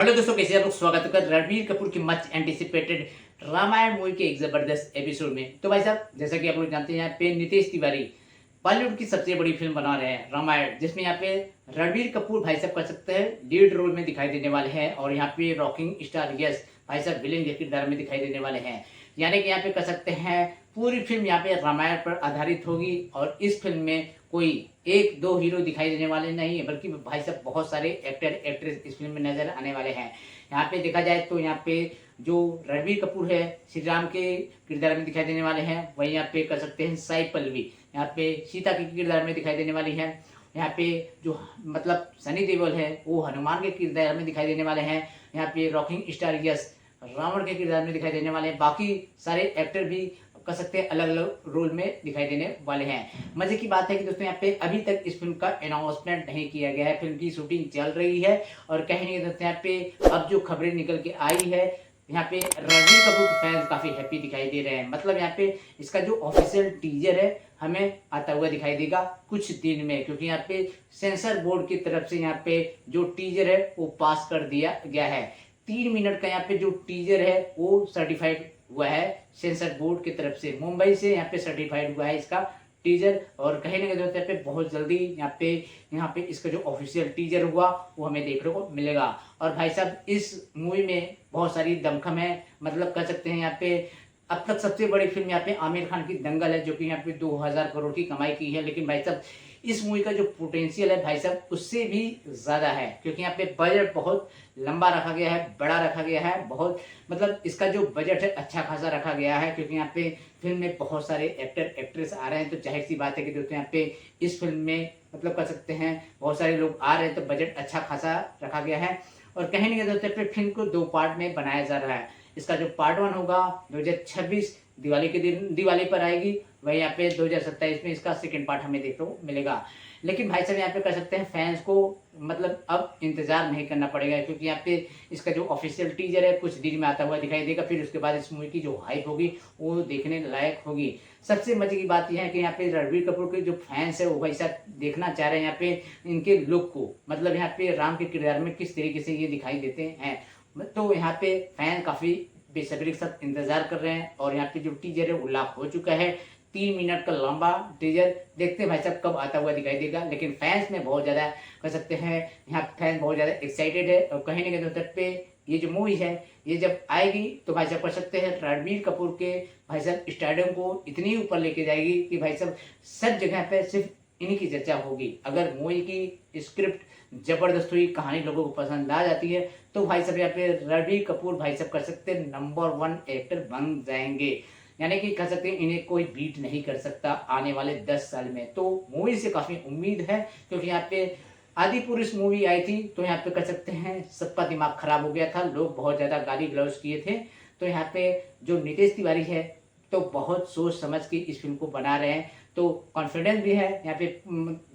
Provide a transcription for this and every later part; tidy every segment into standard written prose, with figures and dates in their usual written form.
Hello दोस्तों, कैसे आप लोग? स्वागत कर रणबीर कपूर की मच एंटिसिपेटेड रामायण मूवी के एक जबरदस्त एपिसोड में। तो भाई साहब, जैसा कि आप लोग जानते हैं, यहाँ पे नितेश तिवारी बॉलीवुड की सबसे बड़ी फिल्म बना रहे हैं रामायण, जिसमें यहाँ पे रणबीर कपूर भाई साहब कर सकते हैं लीड रोल में दिखाई देने वाले हैं, और यहाँ पे रॉकिंग स्टार यस भाई साहब विलेन के किरदार में दिखाई देने वाले हैं। यानी कि यहाँ पे कर सकते हैं पूरी फिल्म यहाँ पे रामायण पर आधारित होगी, और इस फिल्म में कोई एक दो हीरो दिखाई देने वाले नहीं है, बल्कि भाई साहब बहुत सारे एक्टर एक्ट्रेस इस फिल्म में नजर आने वाले हैं। यहाँ पे देखा जाए तो यहाँ पे जो रणबीर कपूर है श्री राम के किरदार में दिखाई देने वाले हैं, वहीं यहाँ पे कर सकते हैं साई पल्लवी यहाँ पे सीता के किरदार में दिखाई देने वाली है। यहाँ पे जो मतलब सनी देओल है वो हनुमान के किरदार में दिखाई देने वाले हैं। यहाँ पे रॉकिंग स्टार यश रावण के किरदार में दिखाई देने वाले हैं। बाकी सारे एक्टर भी कर सकते हैं अलग अलग रोल में दिखाई देने वाले हैं। मजे की बात है कि दोस्तों यहाँ पे अभी तक इस फिल्म का अनाउंसमेंट नहीं किया गया है। फिल्म की शूटिंग चल रही है, और कहीं नहीं दोस्तों यहाँ पे अब जो खबरें निकल के आई है, यहाँ पे रणबीर कपूर के फैंस काफी हैप्पी दिखाई दे रहे हैं। मतलब यहाँ पे इसका जो ऑफिशियल टीजर है हमें आता हुआ दिखाई देगा कुछ दिन में, क्योंकि यहाँ पे सेंसर बोर्ड की तरफ से यहाँ पे जो टीजर है वो पास कर दिया गया है। 3 मिनट का यहाँ पे जो टीजर है वो सर्टिफाइड हुआ है सेंसर बोर्ड की तरफ से, मुंबई से यहाँ पे सर्टिफाइड हुआ है इसका टीजर। और कहीं ना कहीं यहाँ पे बहुत जल्दी यहाँ पे इसका जो ऑफिशियल टीजर हुआ वो हमें देखने को मिलेगा। और भाई साहब इस मूवी में बहुत सारी दमखम है, मतलब कह सकते हैं यहाँ पे अब तक सबसे बड़ी फिल्म यहाँ पे आमिर खान की दंगल है, जो कि यहाँ पे 2000 करोड़ की कमाई की है। लेकिन भाई साहब इस मूवी का जो पोटेंशियल है भाई साहब उससे भी ज्यादा है, क्योंकि यहाँ पे बजट बहुत लंबा रखा गया है, बड़ा रखा गया है। बहुत मतलब इसका जो बजट है अच्छा खासा रखा गया है, क्योंकि यहाँ पे फिल्म में बहुत सारे एक्टर एक्ट्रेस आ रहे हैं। तो जाहिर सी बात है कि दोस्तों यहाँ पे इस फिल्म में मतलब कर सकते हैं बहुत सारे लोग आ रहे हैं, तो बजट अच्छा खासा रखा गया है। और कहीं नहीं दोस्तों फिल्म को 2 पार्ट में बनाया जा रहा है। इसका जो पार्ट 1 होगा 2026 दिवाली के दिन दिवाली पर आएगी, वही यहाँ पे 2027 में इसका सेकंड पार्ट हमें देखने को मिलेगा। लेकिन भाई साहब यहाँ पे कर सकते हैं फैंस को मतलब अब इंतजार नहीं करना पड़ेगा, क्योंकि यहाँ पे इसका जो ऑफिशियल टीजर है कुछ दिन में आता हुआ दिखाई देगा। फिर उसके बाद इस मूवी की जो हाइप होगी वो देखने लायक होगी। सबसे मजे की बात यह है कि यहाँ पे रणबीर कपूर के जो फैंस है वो भाई साहब देखना चाह रहे हैं यहाँ पे इनके लुक को, मतलब यहाँ पे राम के किरदार में किस तरीके से ये दिखाई देते हैं। तो यहाँ पे फैन काफी बेसब्री के साथ इंतजार कर रहे हैं, और यहाँ पे जो टीजर है वो लॉक हो चुका है। 3 मिनट का लंबा टीजर, देखते हैं भाई साहब कब आता हुआ दिखाई देगा। लेकिन फैंस में बहुत ज्यादा कह सकते हैं यहाँ फैंस बहुत ज्यादा एक्साइटेड है, और कहीं ना कहीं तट पे ये जो मूवी है ये जब आएगी तो भाई साहब कर सकते हैं रणबीर कपूर के भाई साहब स्टारडम को इतनी ऊपर लेके जाएगी कि भाई साहब सब जगह पे सिर्फ इन्हीं की चर्चा होगी। अगर मूवी की स्क्रिप्ट जबरदस्त हुई, कहानी लोगों को पसंद आ जाती है, तो भाई साहब यहाँ पे रणबीर कपूर भाई साहब कर सकते हैं नंबर 1 एक्टर बन जाएंगे। यानी कि कह सकते हैं इन्हें कोई बीट नहीं कर सकता आने वाले 10 साल में। तो मूवी से काफी उम्मीद है, क्योंकि यहाँ पे आदि पुरुष मूवी आई थी तो यहाँ पे कर सकते हैं सबका दिमाग खराब हो गया था, लोग बहुत ज्यादा गाली गलौज किए थे। तो यहाँ पे जो नितेश तिवारी है तो बहुत सोच समझ के इस फिल्म को बना रहे हैं, तो कॉन्फिडेंस भी है यहाँ पे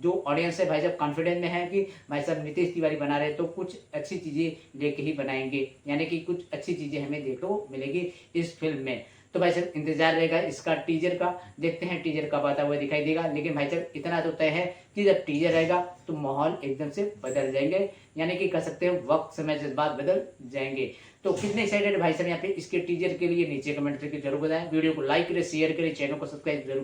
जो ऑडियंस है भाई साहब कॉन्फिडेंस में है कि भाई साहब नितेश तिवारी बना रहे हैं तो कुछ अच्छी चीजें लेके ही बनाएंगे, यानी कि कुछ अच्छी चीजें हमें देखने को मिलेगी इस फिल्म में। तो भाई साहब इंतजार रहेगा इसका टीजर का, देखते हैं टीजर कब आता हुआ दिखाई देगा। लेकिन भाई साहब इतना तो तय है कि जब टीजर रहेगा तो माहौल एकदम से बदल जाएंगे, यानी कि कह सकते हैं वक्त समय जज्बात बदल जाएंगे। तो कितने एक्साइटेड भाई साहब यहाँ पे इसके टीजर के लिए नीचे कमेंट करके जरूर बताएं। वीडियो को लाइक करें, शेयर करें, चैनल को सब्सक्राइब जरूर करें।